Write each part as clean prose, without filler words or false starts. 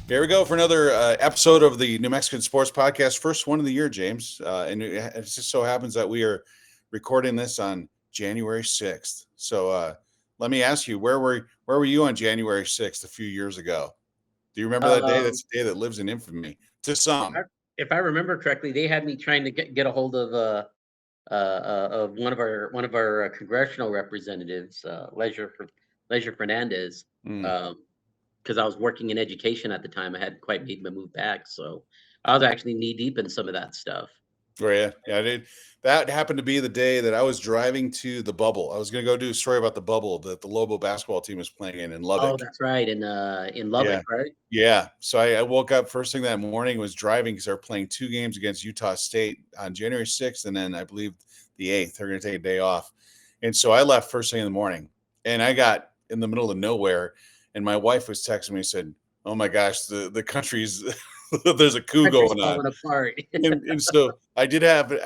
Here we go for another episode of the New Mexican Sports Podcast, first one of the year, James. And it just so happens that we are recording this on January 6th. So let me ask you, where were you on January 6th a few years ago? Do you remember that day? Um, That's a day that lives in infamy to if I some. if I remember correctly, they had me trying to get a hold of one of our congressional representatives, Leisure Fernandez, Mm. because I was working in education at the time. I hadn't quite made my move back, so I was actually knee deep in some of that stuff. Oh, yeah, I did. That happened to be the day that I was driving to the bubble. I was going to go do a story about the bubble that the Lobo basketball team was playing in Oh, Lubbock. that's right, in Yeah. Lubbock, right? Yeah. So I woke up first thing that morning, was driving because they're playing two games against Utah State on January 6th. And then I believe the 8th, they're going to take a day off. And so I left first thing in the morning and I got in the middle of nowhere. And my wife was texting me and said, "Oh my gosh, the country's, there's a coup Country's going on." falling apart. And so I happen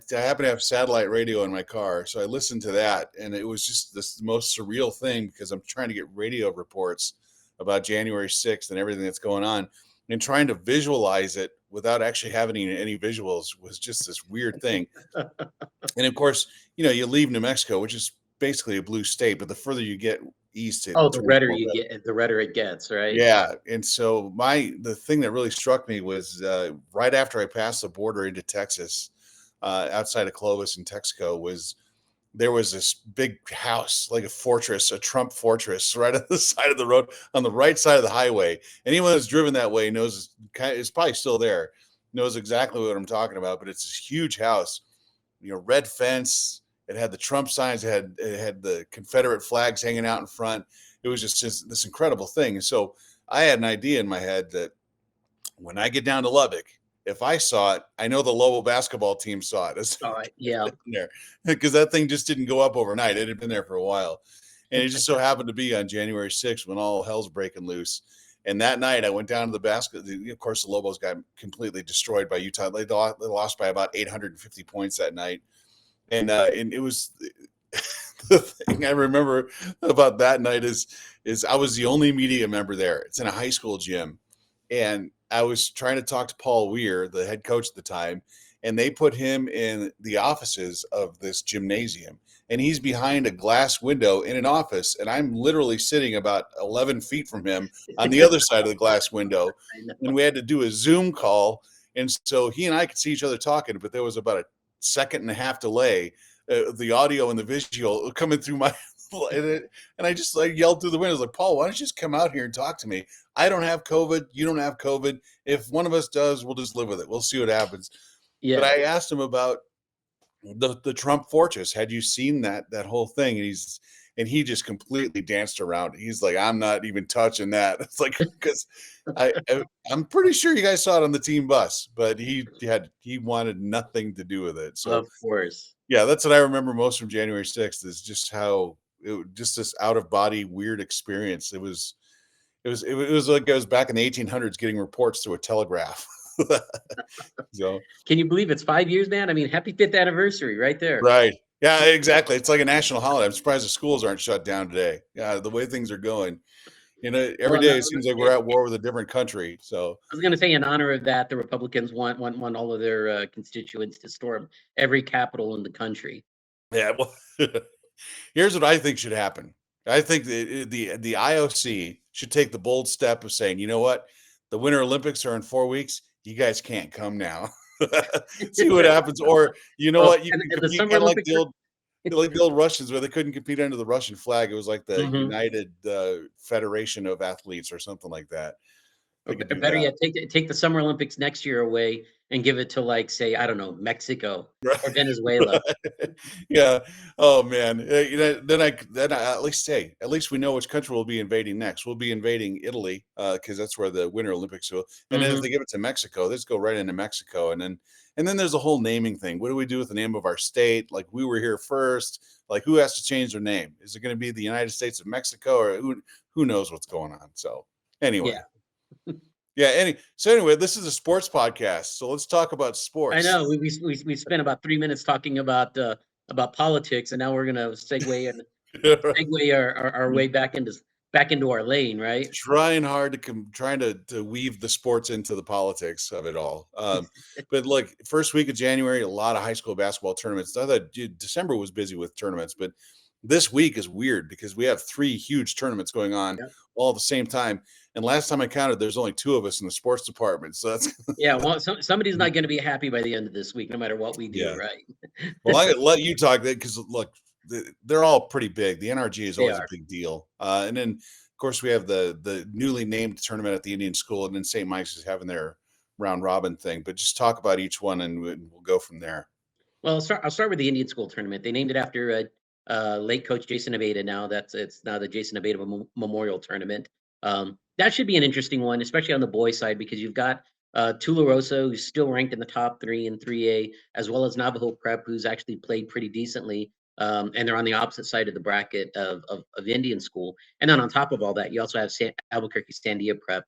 to have satellite radio in my car. So I listened to that. And it was just this most surreal thing because I'm trying to get radio reports about January 6th and everything that's going on, and trying to visualize it without actually having any visuals was just this weird thing. And of course, you leave New Mexico, which is basically a blue state, but the further you get east, it Oh, turns more red. the redder it gets, right? Yeah. And so the thing that really struck me was right after I passed the border into Texas, outside of Clovis in Texaco, there was this big house, like a fortress, a Trump fortress, right on the side of the road, on the right side of the highway. Anyone that's driven that way knows it's probably still there, knows exactly what I'm talking about. But it's this huge house, red fence. It had the Trump signs. It had the Confederate flags hanging out in front. It was just this incredible thing. And so I had an idea in my head that when I get down to Lubbock, if I saw it, I know the Lobo basketball team saw it. It's Yeah. there because that thing just didn't go up overnight. It had been there for a while. And it just so happened to be on January 6th when all hell's breaking loose. And that night I went down to the basket. Of course, the Lobos got completely destroyed by Utah. They lost by about 850 points that night. And it was the thing I remember about that night is I was the only media member there. It's in a high school gym. And I was trying to talk to Paul Weir, the head coach at the time, and they put him in the offices of this gymnasium. And he's behind a glass window in an office, and I'm literally sitting about 11 feet from him on the other side of the glass window. I know. And we had to do a Zoom call. And so he and I could see each other talking, but there was about a second and a half delay, the audio and the visual coming through my and I just like yelled through the window, like, "Paul, why don't you just come out here and talk to me? I don't have COVID. You don't have COVID. If one of us does, we'll just live with it. We'll see what happens." But Yeah. I asked him about the Trump fortress. Had you seen that whole thing? And he just completely danced around it. He's like, "I'm not even touching that." It's like, because I'm pretty sure you guys saw it on the team bus, but he wanted nothing to do with it. So Of course. yeah, that's what I remember most from January 6th is just how just this out of body weird experience. It was like I was back in the 1800s getting reports through a telegraph. So Can you believe it's 5 years, man? I mean, happy 5th anniversary right there. right. Yeah, exactly. It's like a national holiday. I'm surprised the schools aren't shut down today. Yeah, the way things are going. Every Well, day it seems like we're at war with a different country. So I was gonna say in honor of that, the Republicans want all of their, constituents to storm every capital in the country. yeah, well, here's what I think should happen. I think the IOC should take the bold step of saying, you know what, the Winter Olympics are in 4 weeks. You guys can't come now. See what happens, or you know Well, what, you can and the compete Summer kind of Olympics are like the old Russians where they couldn't compete under the Russian flag. It was like the Mhm. United Federation of Athletes or something like that. They could do Better that. yet, take the Summer Olympics next year away and give it to, like, say, I don't know, Mexico or Venezuela. Right. Yeah. Oh man. Then I at least we know which country we'll be invading next. We'll be invading Italy because that's where the Winter Olympics will. And then if Mhm. they give it to Mexico, let's go right into Mexico. And then there's a whole naming thing. What do we do with the name of our state? Like we were here first. Like who has to change their name? Is it going to be the United States of Mexico or who knows what's going on? So anyway. Yeah. Yeah. Anyway, this is a sports podcast. So let's talk about I sports. know. We spent about 3 minutes talking about politics, and now we're gonna segue Right. our way back into back into our lane, right? Trying hard trying to weave the sports into the politics of it all. But look, first week of January, a lot of high school basketball tournaments. I thought December was busy with tournaments, but this week is weird because we have 3 huge tournaments going on Yep. all at the same time. And last time I counted, there's only 2 of us in the sports department. So that's Yeah, well, somebody's not gonna be happy by the end of this week, no matter what we do, yeah. right? Well, I let you talk that because look, they're all pretty big. The NRG is They always a are. big deal, and then of course we have the newly named tournament at the Indian School, and then St. Mike's is having their round robin thing. But just talk about each one, and we'll go from there. Well, I'll start with the Indian School tournament. They named it after late coach Jason Abeyta. Now it's now the Jason Abeyta Memorial Tournament. That should be an interesting one, especially on the boys' side, because you've got Tularosa, who's still ranked in the top 3 in 3A, as well as Navajo Prep, who's actually played pretty decently. And they're on the opposite side of the bracket of Indian School. And then on top of all that, you also have Albuquerque Sandia Prep,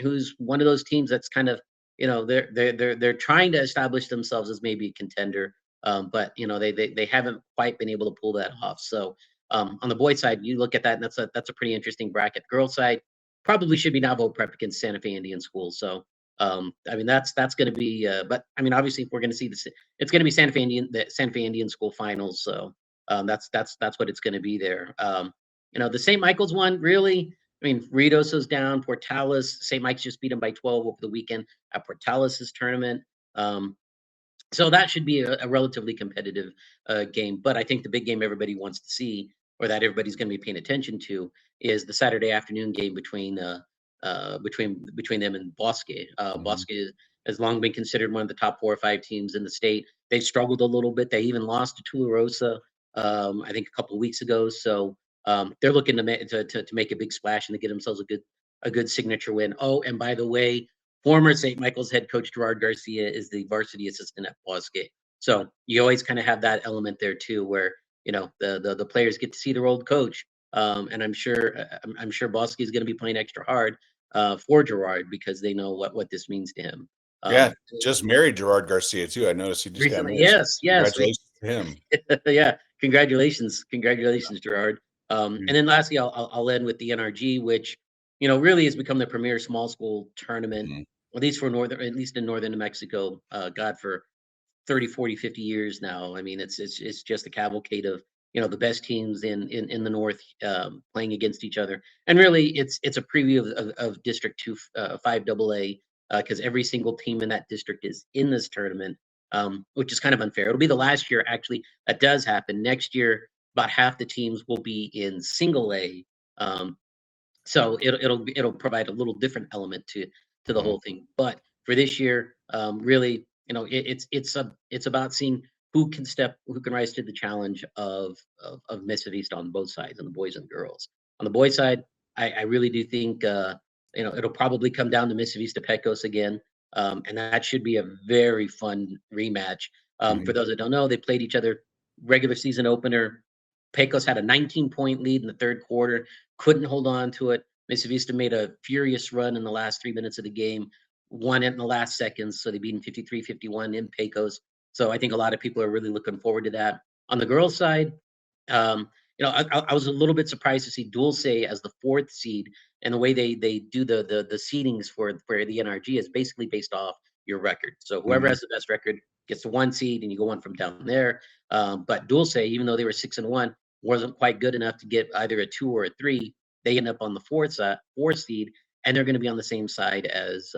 who's one of those teams that's kind of, they're trying to establish themselves as maybe a contender, but they haven't quite been able to pull that off. So on the boys' side, you look at that, and that's a pretty interesting bracket. Girls' side probably should be Navajo Prep against Santa Fe Indian School. So I mean that's going to be, but I mean obviously if we're going to see this, it's going to be the Santa Fe Indian School finals. So that's what it's going to be there. The St. Michael's one really. I mean, Ruidoso's down. Portales, St. Mike's just beat them by 12 over the weekend at Portales' tournament. So that should be a relatively competitive game. But I think the big game everybody wants to see, or that everybody's going to be paying attention to, is the Saturday afternoon game between them and Bosque. Mhm. Bosque has long been considered one of the top 4 or 5 teams in the state. They've struggled a little bit. They even lost to Tularosa, I think, a couple of weeks ago. So they're looking to make a big splash and to get themselves a good signature win. Oh, and by the way, former St. Michael's head coach Gerard Garcia is the varsity assistant at Bosque. So you always kind of have that element there too, where the players get to see their old coach, and I'm sure Bosque is going to be playing extra hard for Gerard because they know what this means to him. Yeah, Um, just married Gerard Garcia too. I noticed he just got Recently, married. So yes, congratulations to him. yeah, congratulations, Gerard. Mm. And then lastly, I'll end with the NRG, which really has become the premier small school tournament, Mhm. at least in northern New Mexico. God, for 30, 40, 50 years now. I mean, it's just a cavalcade of the best teams in the north playing against each other, and really it's a preview of District 2 5 AA, because every single team in that district is in this tournament, which is kind of unfair. It'll be the last year actually that does happen. Next year, about half the teams will be in single A. Um, so it'll provide a little different element to the Mhm. whole thing. But for this year, really, it's about seeing who can rise to the challenge of Mesa Vista on both sides, on the boys and girls. On the boys side, I really do think it'll probably come down to Mesa Vista Pecos again, and that should be a very fun rematch. For Mhm. those that don't know, they played each other regular season opener. Pecos had a 19-point lead in the third quarter, couldn't hold on to it. Mesa Vista made a furious run in the last 3 minutes of the game, won it in the last seconds. So they beat them 53-51 in Pecos. So I think a lot of people are really looking forward to that. On the girls' side, um, I was a little bit surprised to see Dulce as the 4th seed, and the way they do the seedings for the NRG is basically based off your record. So whoever Mhm. has the best record gets the 1 seed, and you go on from down there. But Dulce, even though they were 6-1, wasn't quite good enough to get either a 2 or a 3. They end up on the 4th seed, and they're going to be on the same side as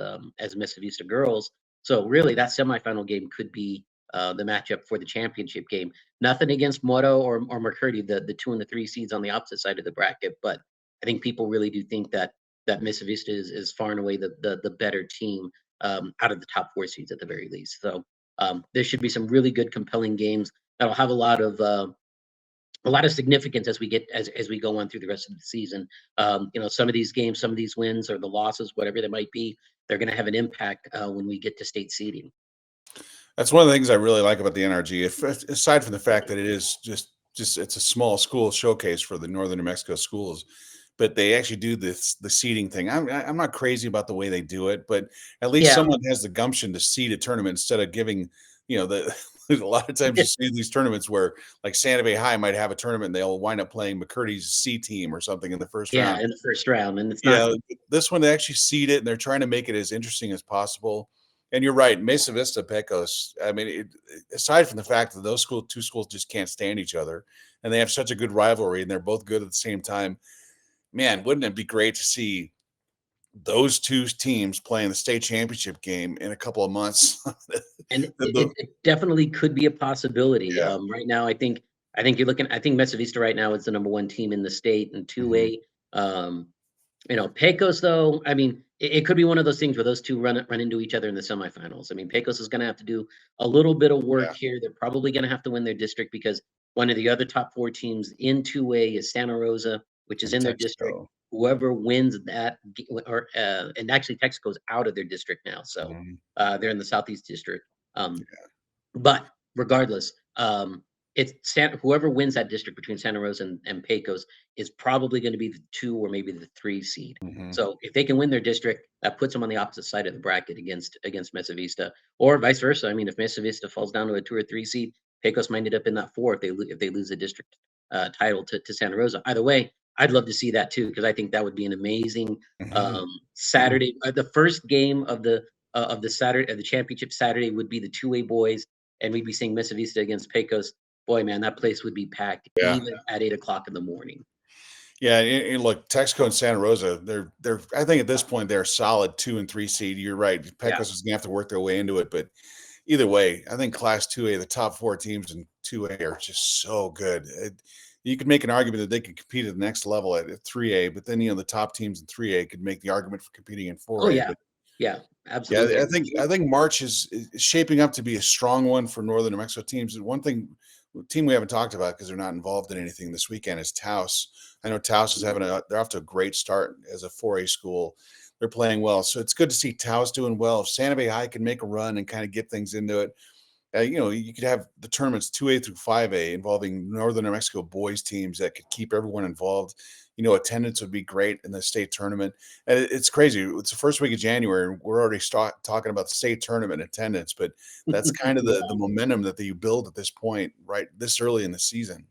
Mesa Vista girls. So really, that semifinal game could be the matchup for the championship game. Nothing against Moro or McCurdy, the 2 and the 3 seeds on the opposite side of the bracket, but I think people really do think that Mesa Vista is far and away the better team out of the top 4 seeds at the very least. So there should be some really good, compelling games that'll have a lot of significance as we go on through the rest of the season. Some of these games, some of these wins or the losses, whatever they might be, they're going to have an impact when we get to state seeding. That's one of the things I really like about the NRG. If aside from the fact that it is just it's a small school showcase for the Northern New Mexico schools, but they actually do the seeding thing. I'm not crazy about the way they do it, but at least Yeah, someone has the gumption to seed a tournament instead of giving a lot of times you see these tournaments where like Santa Fe High might have a tournament and they'll wind up playing McCurdy's C team or something in the first Yeah, round. in the first round, and it's not. Yeah, this one they actually seed it and they're trying to make it as interesting as possible. And you're right, Mesa Vista, Pecos. I mean, aside from the fact that those two schools just can't stand each other, and they have such a good rivalry, and they're both good at the same time. Man, wouldn't it be great to see those two teams playing the state championship game in a couple of months? And The- it definitely could be a possibility. yeah. Right now, I think you're looking. I think Mesa Vista right now is the number one team in the state in Mhm. 2A. Pecos though. I mean, it could be one of those things where those two run into each other in the semifinals. I mean, Pecos is going to have to do a little bit of work Yeah. here. They're probably going to have to win their district because one of the other top four teams in 2A is Santa Rosa, which is And in their district. Texaco. Whoever wins that, and actually Texaco's out of their district now, so Mhm. they're in the Southeast District. Um, but regardless, whoever wins that district between Santa Rosa and Pecos is probably going to be the 2 or maybe the 3 seed. Mhm. So if they can win their district, that puts them on the opposite side of the bracket against Mesa Vista, or vice versa. I mean, if Mesa Vista falls down to a 2 or 3 seed, Pecos might end up in that 4 if they lose the district title to Santa Rosa. Either way, I'd love to see that too because I think that would be an amazing Mhm. Saturday. The first game of the Saturday of the championship Saturday would be the 2A boys, and we'd be seeing Mesa Vista against Pecos. Boy, man, that place would be packed Yeah. even at 8 o'clock in the morning. Yeah, and look, Texaco and Santa Rosa, they're I think at this point they're a solid 2 and 3 seed. You're right. Yeah. Pecos is gonna have to work their way into it, but either way, I think Class 2A, the top 4 teams in 2A are just so good. You could make an argument that they could compete at the next level at 3A, but then the top teams in 3A could make the argument for competing in Oh 4A. yeah. But Yeah. yeah, Absolutely. I think March is shaping up to be a strong one for Northern New Mexico teams. And one team we haven't talked about because they're not involved in anything this weekend is Taos. I know Taos is they're off to a great start as a 4A school. They're playing well, so it's good to see Taos doing well. If Santa Fe High can make a run and kind of get things into it, you could have the tournaments 2A through 5A involving Northern New Mexico boys teams that could keep everyone involved. Attendance would be great in the state tournament. And it's crazy. It's the first week of January, and we're already talking about the state tournament attendance, but that's kind of the momentum that you build at this point, right? This early in the season.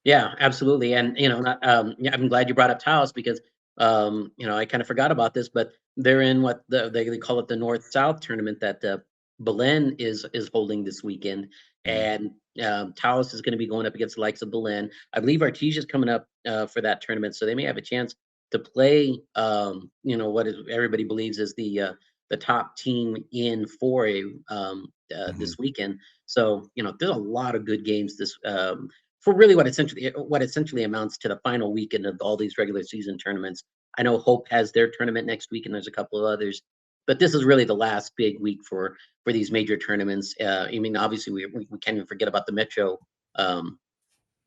Yeah, absolutely. And yeah, I'm glad you brought up Taos because I kind of forgot about this, but they're in what they call it the North South tournament that Belen is holding this weekend, Mhm. and Taos is going to be going up against the likes of Belen. I believe Artesia's coming up for that tournament, so they may have a chance to play. What is everybody believes is the top team in 4A Mhm. this weekend. So there's a lot of good games for really what essentially amounts to the final weekend of all these regular season tournaments. I know Hope has their tournament next week, and there's a couple of others, but this is really the last big week for these major tournaments. I mean, obviously, we can't even forget about the Metro um,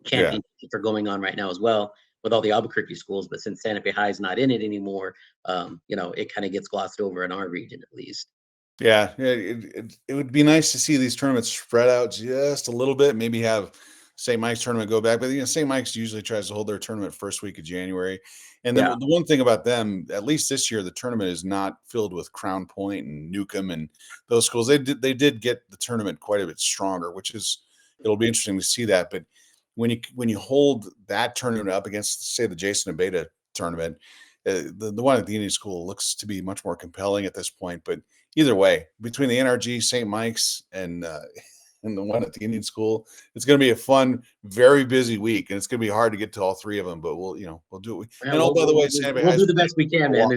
Yeah. Championship are going on right now as well with all the Albuquerque schools. But since Santa Fe High is not in it anymore, it kind of gets glossed over in our region at least. Yeah, it would be nice to see these tournaments spread out just a little bit. Maybe have St. Mike's tournament go back, but St. Mike's usually tries to hold their tournament first week of January. And Yeah. the one thing about them, at least this year, the tournament is not filled with Crown Point and Newcomb and those schools. They did get the tournament quite a bit stronger, it'll be interesting to see that. But when you hold that tournament up against, say, the Jason Abeyta tournament, the one at the Indian School looks to be much more compelling at this point. But either way, between the NRG, St. Mike's, and the one at the Indian School, it's going to be a fun, very busy week, and it's going to be hard to get to all three of them. But we'll do it. Yeah, And oh, by the way, Santa Fe we'll High's do the best we can, man.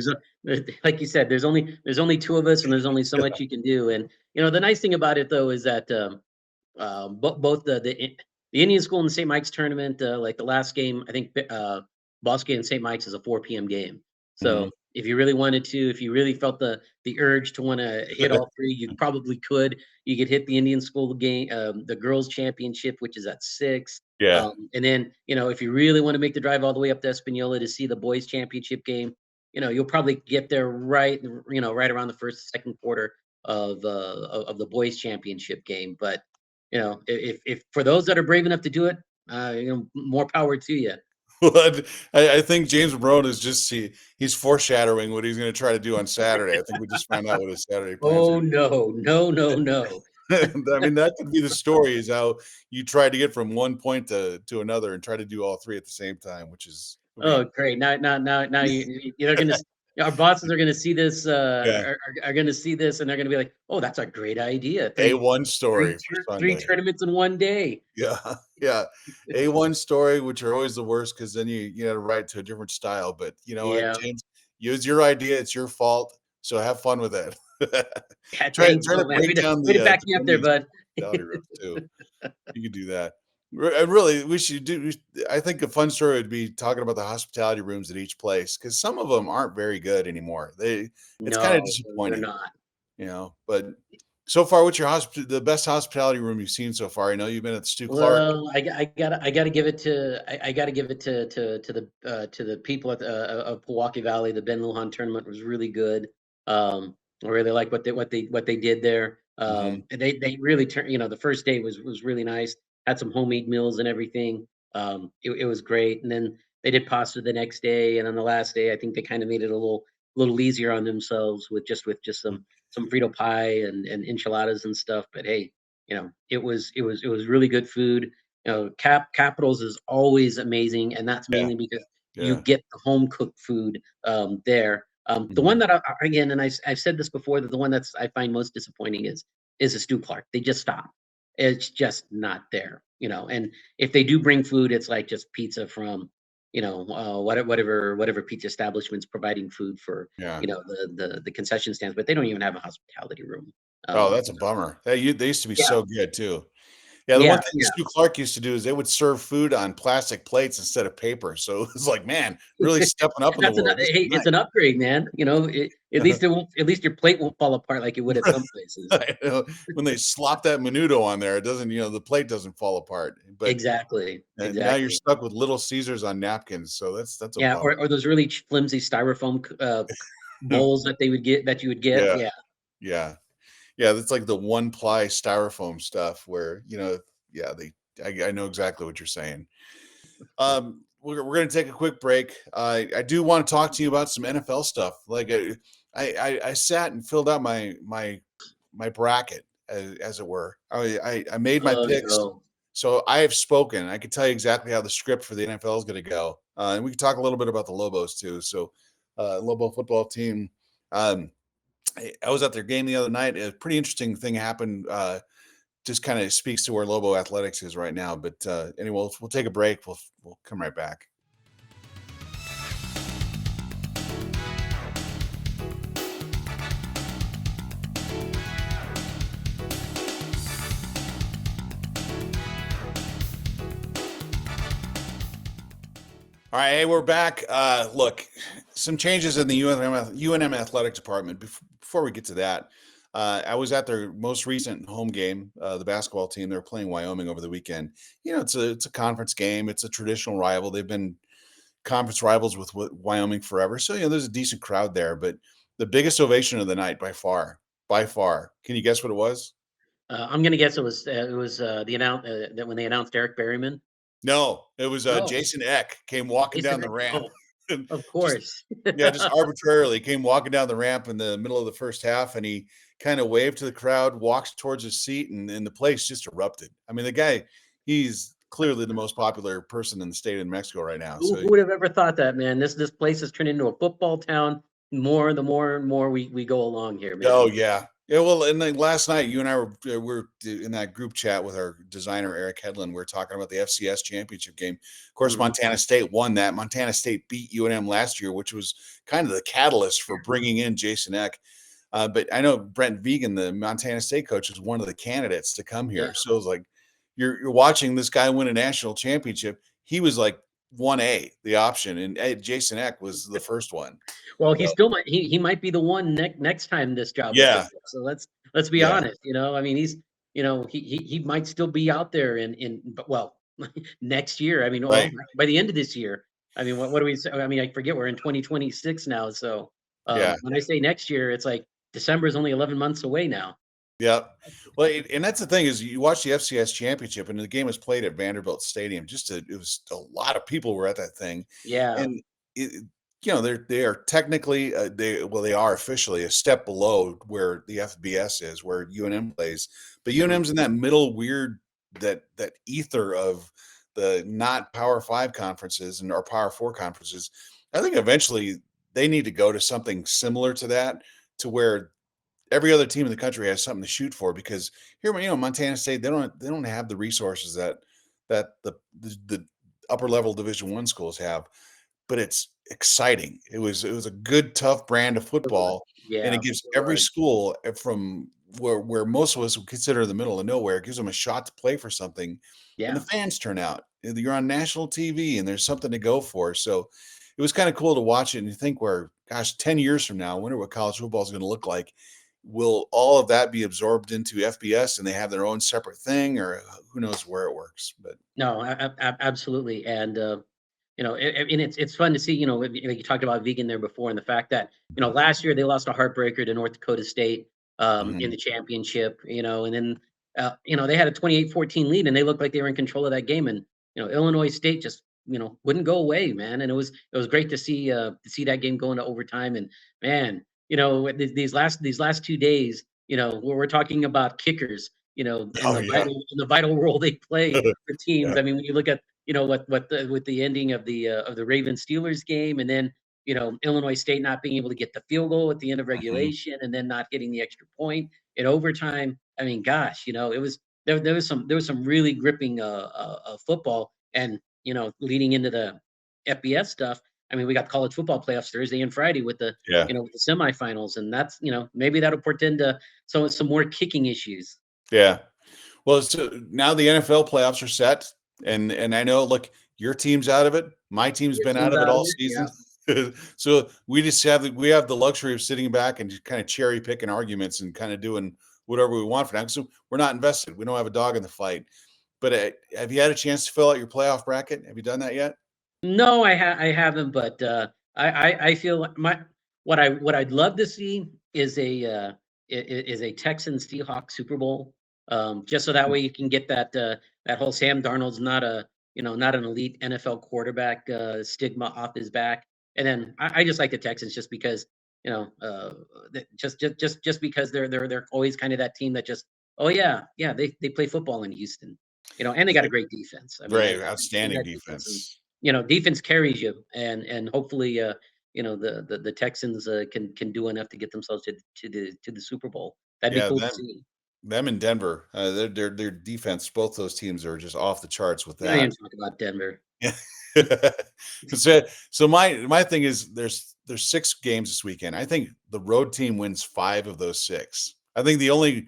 playing Like you said, there's only two of us, and there's only so much you can do. And the nice thing about it though is that both the Indian School and the St. Mike's tournament, like the last game, I think Bosque and St. Mike's is a 4 p.m. game. Mhm. So if you really wanted to, if you really felt the urge to want to hit all three, you probably could. You could hit the Indian School game, the girls' championship, which is at 6. Yeah. And then if you really want to make the drive all the way up to Española to see the boys' championship game, you'll probably get there right around the first second quarter of the boys' championship game. But if for those that are brave enough to do it, more power to you. Well, I think James Brown is he's foreshadowing what he's going to try to do on Saturday. I think we just found out what his Saturday plans are. Oh no, no, no, no. I mean, that could be the story, is how you try to get from one point to another and try to do all three at the same time, which is, I Oh, mean, great. Now you're gonna our bosses are gonna see this yeah, are gonna see this and they're gonna be like, oh, that's a great idea. A1 story for Three Sunday. tournaments in one day. Yeah, yeah. A1 story, which are always the worst because then you gotta write to a different style, but you know what? Yeah. Use your idea, it's your fault, so have fun with it. Yeah, Try thanks. try to Oh man, break down way to the back me up there, women's bud. hospitality rooms too. You could do that. Really, we should do. I think a fun story would be talking about the hospitality rooms at each place because some of them aren't very good anymore. It's kind of No, they're disappointing, not. But so far, what's the best hospitality room you've seen so far? I know you've been at the Stu Clark. Well, I gotta give it to I gotta give it to the people at of Milwaukee Valley. The Ben Lujan tournament was really good. I really like what they did there. Hmm. And they really turned. The first day was really nice. Had some homemade meals and everything. It was great. And then they did pasta the next day, and on the last day, I think they kind of made it a little easier on themselves with just some Frito pie and enchiladas and stuff. But hey, it was really good food. Capitals is always amazing, and that's Yeah, mainly because you yeah. get the home cooked food there. The Mhm. one that again, and I've said this before, that the one that's I find most disappointing is a Stu Clark. They just stop. It's just not there. And if they do bring food, it's like just pizza from whatever pizza establishments providing food for Yeah. the concession stands, but they don't even have a hospitality room. Oh, Um, that's a bummer. They used to be yeah, so good too. Yeah, the one yeah, thing yeah. Stu Clark used to do is they would serve food on plastic plates instead of paper. So it was like, man, really stepping up in the That's world. This is hey, it's an upgrade, man. nice. At least your plate won't fall apart like it would at some places. I know. When they slop that menudo on there, it doesn't, the plate doesn't fall apart. But Exactly, now you're exactly. stuck with Little Caesars on napkins. So that's a Yeah, bummer. or those really flimsy styrofoam bowls that you would get. Yeah, Yeah. yeah, yeah. That's like the one ply styrofoam stuff where yeah, I know exactly what you're saying. We're going to take a quick break. I do want to talk to you about some NFL stuff. Like I sat and filled out my bracket, as it were. I made my Oh picks, no. so I have spoken. I can tell you exactly how the script for the NFL is going to go, and we can talk a little bit about the Lobos too. So, Lobo football team. Um, I was at their game the other night. A pretty interesting thing happened. Just kind of speaks to where Lobo Athletics is right now. But anyway, we'll take a break. We'll come right back. All right, hey, we're back. Look, some changes in the UNM athletic department. Before we get to that, I was at their most recent home game. The basketball team, they were playing Wyoming over the weekend. It's a conference game. It's a traditional rival. They've been conference rivals with Wyoming forever. So there's a decent crowd there. But the biggest ovation of the night by far. Can you guess what it was? I'm gonna guess it was the that when they announced Eric Berryman. No, it was No, Jason Eck came walking Jason. down the ramp. Oh, And of just course. Yeah, just arbitrarily came walking down the ramp in the middle of the first half, and he kind of waved to the crowd, walked towards his seat, and the place just erupted. I mean, the guy, he's clearly the most popular person in the state of New Mexico right now. Who So, would have ever thought that, man? This place has turned into a football town. The more and more we go along here, oh man. yeah, yeah. Well, and then last night, you and I were in that group chat with our designer Eric Hedlund. We are talking about the FCS championship game. Of course, Mhm. Montana State won that. Montana State beat UNM last year, which was kind of the catalyst for bringing in Jason Eck. But I know Brent Vegan, the Montana State coach, is one of the candidates to come Yeah. here. So it's like you're watching this guy win a national championship. He was like 1A, the option, and Jason Eck was the first one. Well, he So still might he might be the one next time this job yeah, opens up. So let's be yeah, honest. I mean, he might still be out there but well next year. I mean, well, right, by the end of this year. I mean, what do we say? I mean, I forget we're in 2026 now. So yeah. when I say next year, it's like December is only 11 months away now. Yeah. Well, and that's the thing is you watch the FCS championship and the game was played at Vanderbilt Stadium. It was a lot of people were at that thing. Yeah. And it, they are technically they are officially a step below where the FBS is, where UNM plays, but Mhm. UNM's in that middle weird that ether of the not Power 5 conferences and or Power 4 conferences. I think eventually they need to go to something similar to that, to where every other team in the country has something to shoot for, because here, Montana State, they don't have the resources that the upper level Division I schools have, but it's exciting. It was a good, tough brand of It was. football, and Yeah, it gives it every was. school from where most of us would consider the middle of nowhere, it gives them a shot to play for something, and the Yeah. fans turn out. You're on national TV, and there's something to go for. So it was kind of cool to watch it and you think, where, gosh, 10 years from now, I wonder what college football is going to look like. Will all of that be absorbed into FBS and they have their own separate thing, or who knows where it works? But No, absolutely. And and it's fun to see. You talked about vegan there before, and the fact that last year they lost a heartbreaker to North Dakota State in mhm. the championship. And then they had a 28-14 lead, and they looked like they were in control of that game. And Illinois State just wouldn't go away, man. And it was great to see that game go into overtime. And man, these last 2 days, where we're talking about kickers, and Oh the yeah. vital role they play for teams. Yeah. I mean, when you look at with the ending of the Ravens Steelers game, and then Illinois State not being able to get the field goal at the end of Mhm. regulation, and then not getting the extra point in overtime. I mean, gosh, it was there was some really gripping football, and leading into the FBS stuff. I mean, we got college football playoffs Thursday and Friday with the Yeah. with the semifinals, and that's maybe that'll portend to some more kicking issues. Yeah. Well, so now the NFL playoffs are set, and I know, look, your team's out of it. My team's Your been out team's of it out of all it, yeah. season. So we have the luxury of sitting back and just kind of cherry picking arguments and kind of doing whatever we want for now. So we're not invested. We don't have a dog in the fight. But have you had a chance to fill out your playoff bracket? Have you done that yet? No, I haven't, but I feel like what I'd love to see is a Texans Seahawks Super Bowl, just so that way you can get that whole Sam Darnold's not an elite NFL quarterback stigma off his back. And then I just like the Texans just because just because they're always kind of that team that just, oh yeah, they play football in Houston, and they got a great defense. I mean, Right. I've seen Outstanding that defense, and defense. defense carries you, and hopefully, the Texans can do enough to get themselves to the Super Bowl. That'd be Yeah, cool to them see. them in Denver. Their defense, both those teams are just off the charts with We don't even that. talk about Denver. Yeah. So my thing is, there's 6 games this weekend. I think the road team wins 5 of those 6. I think the only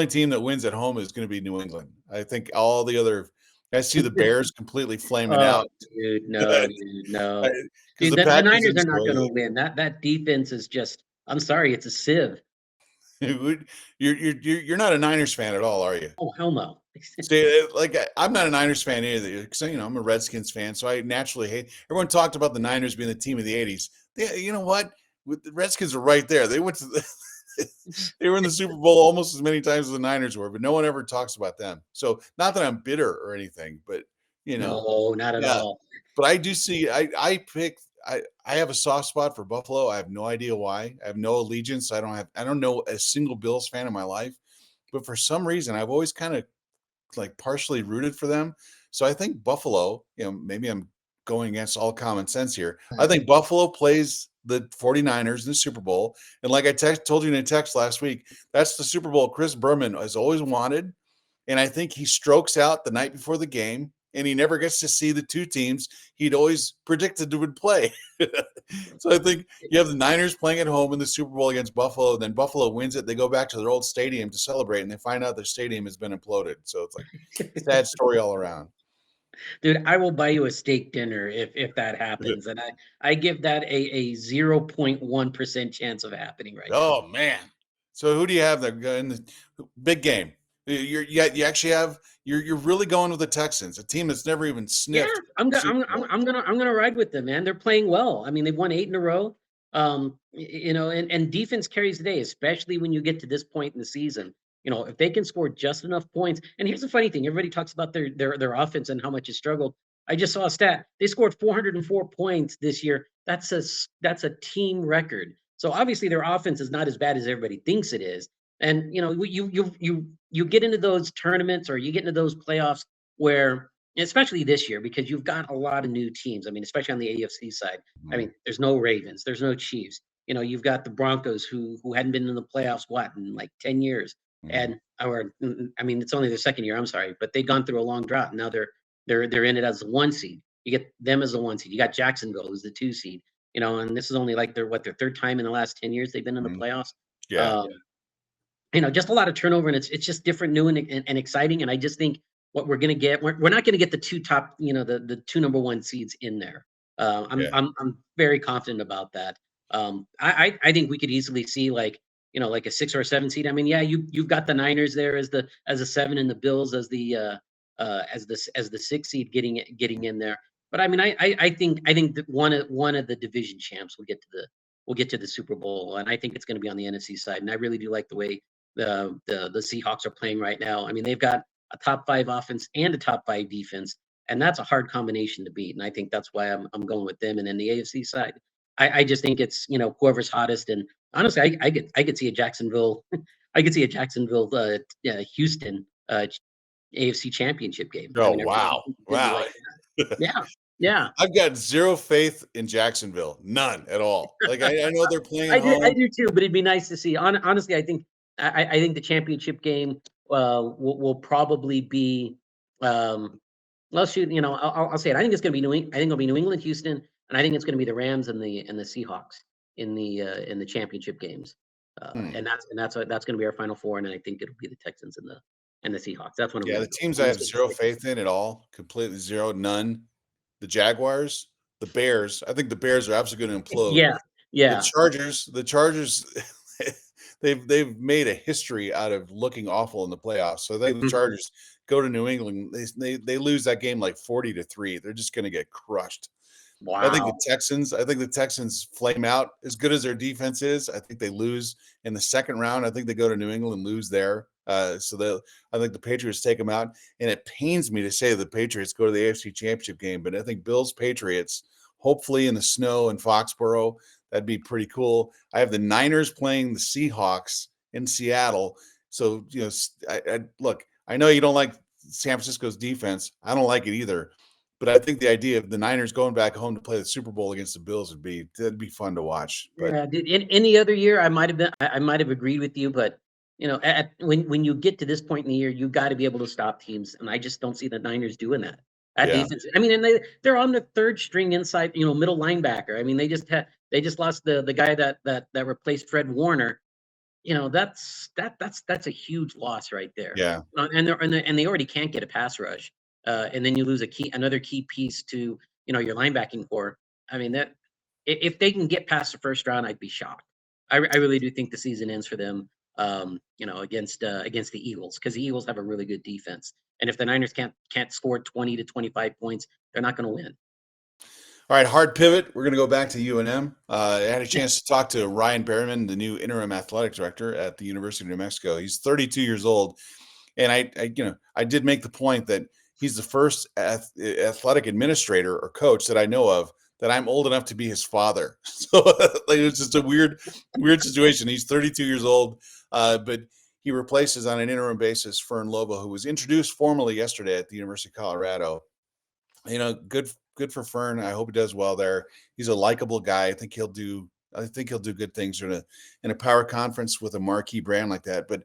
team that wins at home is gonna be New England. I think all the other I see the Bears completely flaming Oh, out. dude, no, dude, no. Because Dude, the the Packers Niners didn't are not score going to yet. win. That defense is just. I'm sorry, it's a sieve. You're not a Niners fan at all, are you? Oh, hell no. See, like, I'm not a Niners fan either, because I'm a Redskins fan, so I naturally hate. Everyone talked about the Niners being the team of the '80s. You know what? With the Redskins are right there. They went to they were in the Super Bowl almost as many times as the Niners were, but no one ever talks about them. So, not that I'm bitter or anything, but you know, No, not at yeah. all. But I do see. I have a soft spot for Buffalo. I have no idea why. I have no allegiance. I don't know a single Bills fan in my life, but for some reason, I've always kind of like partially rooted for them. So I think Buffalo, maybe I'm going against all common sense here. I think Buffalo plays the 49ers in the Super Bowl. And like I told you in a text last week, that's the Super Bowl Chris Berman has always wanted. And I think he strokes out the night before the game, and he never gets to see the 2 teams he'd always predicted would play. So I think you have the Niners playing at home in the Super Bowl against Buffalo. Then Buffalo wins it. They go back to their old stadium to celebrate, and they find out their stadium has been imploded. So it's like sad story all around. Dude, I will buy you a steak dinner if that happens, and I give that a 0.1% chance of happening right now. Oh man! So who do you have there in the big game? You actually have you're really going with the Texans, a team that's never even Yeah, sniffed I'm the gonna Super I'm I'm Bowl. I'm gonna ride with them, man. They're playing well. I mean, they've won 8 in a row. And defense carries the day, especially when you get to this point in the season. If they can score just enough points. And here's the funny thing: everybody talks about their offense and how much it struggled. I just saw a stat. They scored 404 points this year. that's a team record. So obviously their offense is not as bad as everybody thinks it is. And you get into those tournaments or you get into those playoffs where, especially this year, because you've got a lot of new teams. I mean, especially on the AFC side. I mean, there's no Ravens, there's no Chiefs. You've got the Broncos who hadn't been in the playoffs in like 10 years. And I mean, it's only their second year, I'm sorry, but they've gone through a long drought. And now they're in it as the 1 seed. You get them as the 1 seed. You got Jacksonville who's the 2 seed. And this is only like their third time in the last 10 years they've been in the playoffs. Yeah. Just a lot of turnover, and it's just different, new and exciting. And I just think what we're going to get, we're not going to get the two top, the two number 1 seeds in there. I'm very confident about that. I think we could easily see like a 6 or a 7 seed. I mean, yeah, you've got the Niners there as a 7 and the Bills as the 6 seed getting in there. But I mean, I think that one of the division champs will get to the Super Bowl, and I think it's going to be on the NFC side. And I really do like the way the Seahawks are playing right now. I mean, they've got a top 5 offense and a top 5 defense, and that's a hard combination to beat. And I think that's why I'm going with them. And then the AFC side, I just think it's whoever's hottest. And honestly, I could see a Jacksonville, Houston AFC Championship game. Oh, I mean, wow. Yeah. I've got zero faith in Jacksonville. None at all. Like I know they're playing I at home. do too, but it'd be nice to see. Honestly, I think the championship game will probably be well, shoot, I'll say it. I think it's going to be I think it'll be New England, Houston, and I think it's going to be the Rams and the Seahawks in the championship games. And that's going to be our Final Four, and I think it'll be the Texans and the Seahawks. That's one of The teams I have zero faith in at all, completely zero, none. The Jaguars, the Bears. I think the Bears are absolutely going to implode. Yeah. The Chargers, they've made a history out of looking awful in the playoffs. So I think the Chargers go to New England. They lose that game like 40-3. They're just going to get crushed. Wow. I think the Texans flame out as good as their defense is. I think they lose in the second round. I think they go to New England and lose there. I think the Patriots take them out. And it pains me to say the Patriots go to the AFC Championship game, but I think Bills Patriots, hopefully in the snow in Foxborough, that'd be pretty cool. I have the Niners playing the Seahawks in Seattle. So, look, I know you don't like San Francisco's defense. I don't like it either. But I think the idea of the Niners going back home to play the Super Bowl against the Bills that'd be fun to watch. But yeah, in any other year, I might have agreed with you, but when you get to this point in the year, you got to be able to stop teams, and I just don't see the Niners doing that. Defense. I mean, and they're on the third string inside, middle linebacker. I mean, they just lost the guy that replaced Fred Warner. That's a huge loss right there. Yeah. And they already can't get a pass rush. And then you lose another key piece to your linebacking core. I mean, that if they can get past the first round, I'd be shocked. I really do think the season ends for them. Against the Eagles, because the Eagles have a really good defense, and if the Niners can't score 20 to 25 points, they're not going to win. All right, hard pivot. We're going to go back to UNM. I had a chance to talk to Ryan Berryman, the new interim athletic director at the University of New Mexico. He's 32 years old, and I did make the point that he's the first athletic administrator or coach that I know of that I'm old enough to be his father. So it's just a weird situation. He's 32 years old, but he replaces on an interim basis Fernando Lovo, who was introduced formally yesterday at the University of Colorado. Good for Fern. I hope he does well there. He's a likable guy. I think he'll do good things in a power conference with a marquee brand like that. But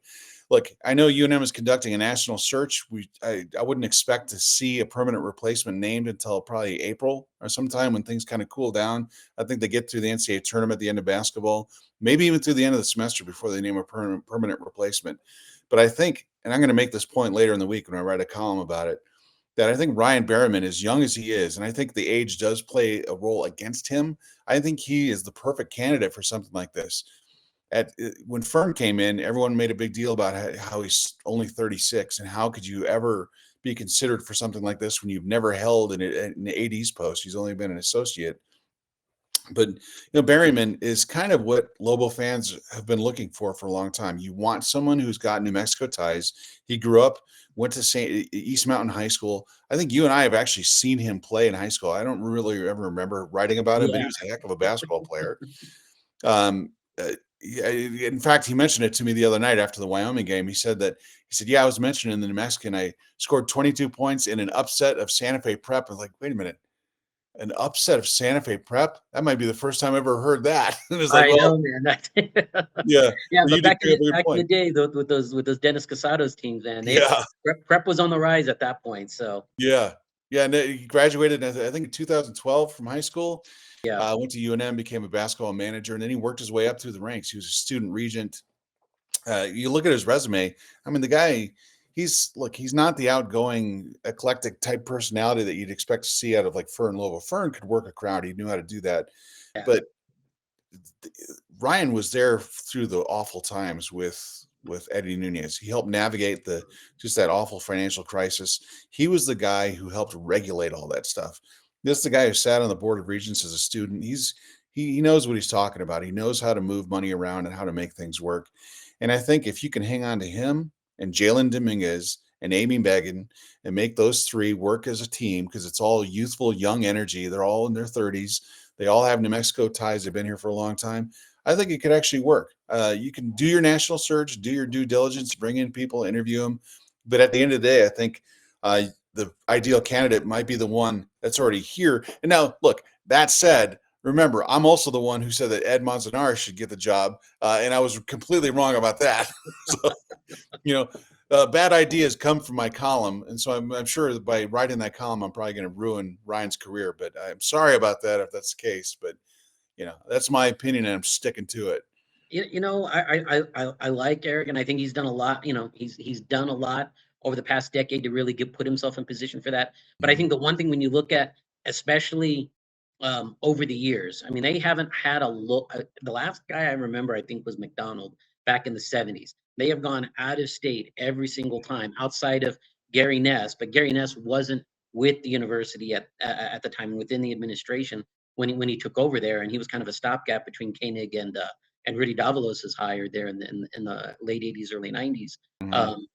look, I know UNM is conducting a national search. I wouldn't expect to see a permanent replacement named until probably April or sometime when things kind of cool down. I think they get through the NCAA tournament at the end of basketball, maybe even through the end of the semester before they name a permanent replacement. But I think, and I'm going to make this point later in the week when I write a column about it, that I think Ryan Berryman, as young as he is, and I think the age does play a role against him, I think he is the perfect candidate for something like this. When Fern came in, everyone made a big deal about how he's only 36, and how could you ever be considered for something like this when you've never held an AD's post? He's only been an associate. But Berryman is kind of what Lobo fans have been looking for a long time. You want someone who's got New Mexico ties. He grew up, went to East Mountain High School. I think you and I have actually seen him play in high school. I don't really ever remember writing about him, but he Yeah. was a heck of a basketball player. Um, in fact, he mentioned it to me the other night after the Wyoming game. He said, yeah, I was mentioning the New Mexican. I scored 22 points in an upset of Santa Fe Prep. I was like, wait a minute. An upset of Santa Fe Prep? That might be the first time I ever heard that. And it's like, I well, know, man. yeah, Yeah, well, but you did back bring in up a good the point. day, with those Dennis Casados teams, man, Yeah, prep was on the rise at that point. So yeah, yeah. And he graduated, I think, in 2012 from high school. yeah, Went to UNM, became a basketball manager, and then he worked his way up through the ranks. He was a student regent. You look at his resume. I mean, the guy, he's not the outgoing, eclectic type personality that you'd expect to see out of like Fern Lovo. Fern could work a crowd. He knew how to do that. yeah, But Ryan was there through the awful times with Eddie Nunez. He helped navigate that awful financial crisis. He was the guy who helped regulate all that stuff. This is the guy who sat on the board of regents as a student. He knows what he's talking about. He knows how to move money around and how to make things work. And I think if you can hang on to him and Jalen Dominguez and Amy Megan and make those three work as a team, because it's all youthful, young energy. They're all in their 30s. They all have New Mexico ties. They've been here for a long time. I think it could actually work. You can do your national search, do your due diligence, bring in people, interview them. But at the end of the day, I think the ideal candidate might be the one that's already here. And now, look, that said, remember, I'm also the one who said that Ed Manzanar should get the job. And I was completely wrong about that. So, bad ideas come from my column. And so I'm sure that by writing that column, I'm probably going to ruin Ryan's career. But I'm sorry about that if that's the case. But that's my opinion, and I'm sticking to it. I like Eric, and I think he's done a lot. He's done a lot over the past decade to really put himself in position for that. But I think the one thing when you look at, especially over the years, I mean, they haven't had a look. The last guy I remember, I think, was McDonald back in the '70s. They have gone out of state every single time, outside of Gary Ness. But Gary Ness wasn't with the university at the time, within the administration when he took over there, and he was kind of a stopgap between Koenig and Rudy Davalos' hire there in the late '80s, early '90s. Mhm. Um,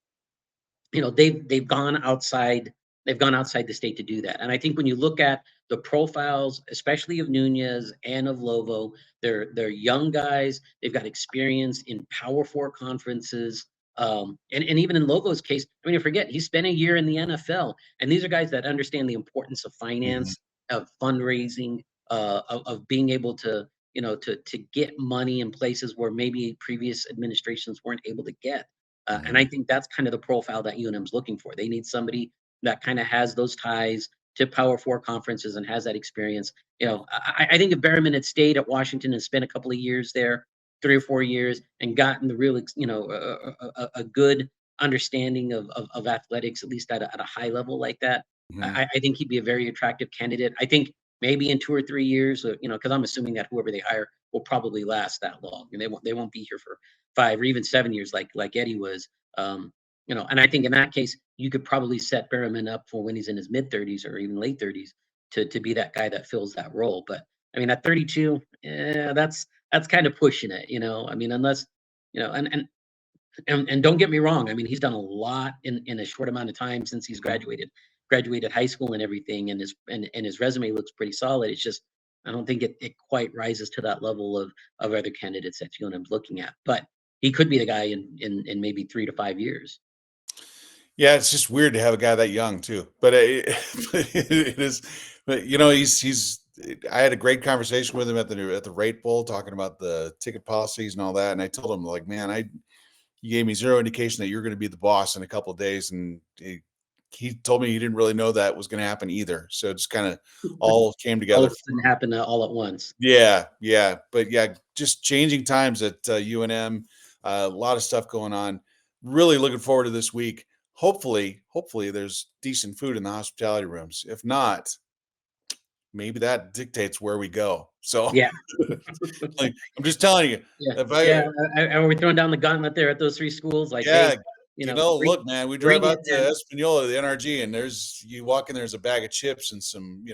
they've gone outside. They've gone outside the state to do that. And I think when you look at the profiles, especially of Nunez and of Lovo, they're young guys. They've got experience in Power Four conferences. And even in Lovo's case, I mean, you forget he spent a year in the NFL, and these are guys that understand the importance of Mhm. finance, of fundraising, of being able to to get money in places where maybe previous administrations weren't able to get. And I Mhm. think that's kind of the profile that UNM's looking for. They need somebody that kind of has those ties to Power Four conferences and has that experience. I think if Berryman had stayed at Washington and spent a couple of years there, 3 or 4 years, and gotten the real, a good understanding of athletics, at least at a high level like that, Mhm. I think he'd be a very attractive candidate. I think maybe in 2 or 3 years, because I'm assuming that whoever they hire will probably last that long, and they won't be here for 5 or even 7 years like Eddie was. And I think in that case, you could probably set Berryman up for when he's in his mid 30s or even late 30s to be that guy that fills that role. But I mean, at 32, that's kind of pushing it. I mean, unless and don't get me wrong. I mean, he's done a lot in a short amount of time since he's graduated high school and everything, and his resume looks pretty solid. It's just I don't think it quite rises to that level of other candidates that UNM's looking at. But he could be the guy in maybe 3 to 5 years. Yeah, it's just weird to have a guy that young too. But it is. But he's. I had a great conversation with him at the rate bowl, talking about the ticket policies and all that. And I told him, like, man, he gave me zero indication that you're going to be the boss in a couple of days, and he told me he didn't really know that was going to happen either. So it just kind of all came All together. of a sudden happen all at once. Yeah, yeah, but yeah, just changing times at UNM. A lot of stuff going on. Really looking forward to this week. Hopefully, there's decent food in the hospitality rooms. If not, maybe that dictates where we go. So, Yeah, like, I'm just telling you, yeah, if yeah. I, Are we throwing down the gauntlet there at those three schools? Like, yeah, hey, Look, man, we drive out to Española, the NRG, and you walk in, there's a bag of chips and some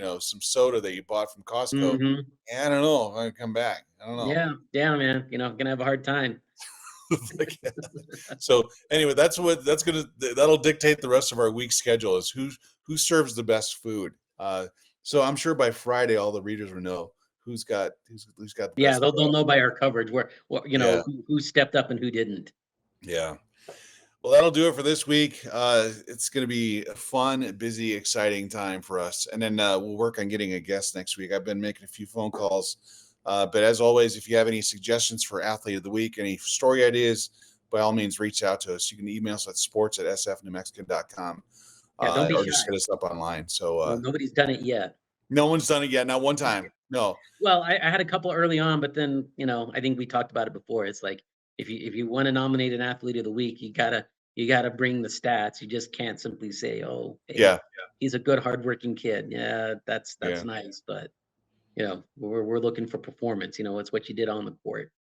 soda that you bought from Costco. Mhm. I don't know if I can come back. I don't know. Yeah, man. Gonna have a hard time. So anyway, that'll dictate the rest of our week schedule is who serves the best food. So I'm sure by Friday all the readers will know who's got the best. They'll know by our coverage who stepped up and who didn't. Yeah. Well, that'll do it for this week. It's going to be a fun, busy, exciting time for us. And then we'll work on getting a guest next week. I've been making a few phone calls. But as always, if you have any suggestions for Athlete of the Week, any story ideas, by all means, reach out to us. You can email us at sports@sfnewmexican.com Don't be or shy. just hit us up online. So nobody's done it yet. No one's done it yet. Not one time. No. Well, I had a couple early on, but then, I think we talked about it before. It's like, if you want to nominate an Athlete of the Week, you gotta bring the stats. You just can't simply say, "Oh, hey, he's a good, hardworking kid." Yeah, that's nice, but we're looking for performance. It's what you did on the court.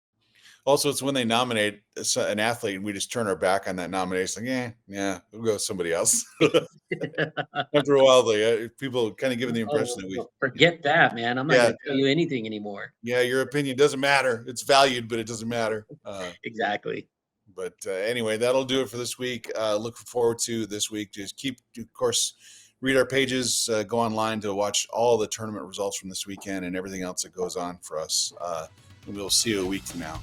Also, it's when they nominate an athlete and we just turn our back on that nomination. Like, yeah, we'll go with somebody else. After a while, people kind of giving the impression that we forget that, man. I'm not going to tell you anything anymore. Yeah, your opinion doesn't matter. It's valued, but it doesn't matter. Exactly. But anyway, that'll do it for this week. Looking forward to this week. Just of course, read our pages, go online to watch all the tournament results from this weekend and everything else that goes on for us. And we'll see you a week from now.